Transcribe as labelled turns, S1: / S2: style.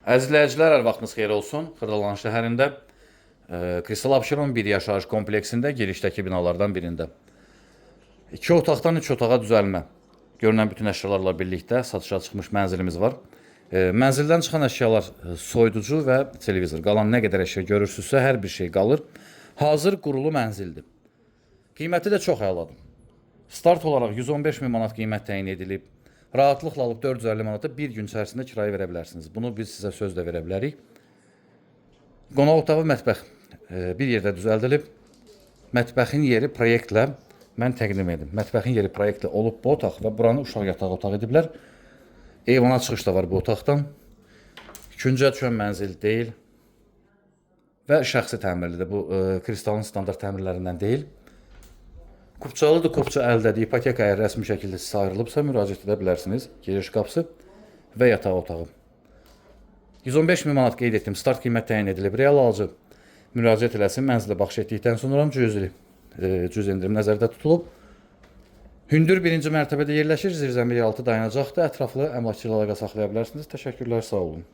S1: Əziz izləyicilər, hər vaxtınız xeyir olsun. Xırdalan şəhərində Kristal Abşeron bir yaşayış kompleksində girişdəki binalardan birində 2 otaqdan 3 otağa düzəlmə görünən bütün əşyalarla birlikdə satışa çıxmış mənzilimiz var. Mənzildən çıxan əşyalar soyuducu və televizor. Qalan nə qədər əşya görürsünüzsə hər bir şey qalır. Hazır qurulu mənzildir. Qiyməti də çox əladır. Start olaraq 115 min manat qiymət təyin edilib. Rahatlıqla alıb 450 manata bir gün içərisində kirayə verə bilərsiniz. Bunu biz sizə söz də verə bilərik. Qonaq otağı, mətbəx bir yerdə düzəldilib. Mətbəxin yeri proyektlə mən təqdim edim. Mətbəxin yeri proyektlə olub bu otaq və buranı uşaq yatağı otaq ediblər. Eyvana çıxış da var bu otaqdan. İkinciyə düşən mənzil deyil və şəxsi təmirlidir. Bu Kristalın standart təmirlərindən deyil. Kupçalıdır, kupça əldədir. İpotekaya rəsmi şəkildə sizə ayrılıbsa müraciət edə bilərsiniz. Giriş qapısı və yataq otağı. 115 min manat qeyd etdim. Start qiymət təyin edilib. Real alıcı müraciət eləsin. Mənzilə baxış etdikdən sonra cüz endirim nəzərdə tutulub. Hündür birinci mərtəbədə yerləşir. Zirzəmi yeraltı dayanacaqdır. Ətraflı əmlakçı ilə əlaqə saxlaya bilərsiniz. Təşəkkürlər, sağ olun.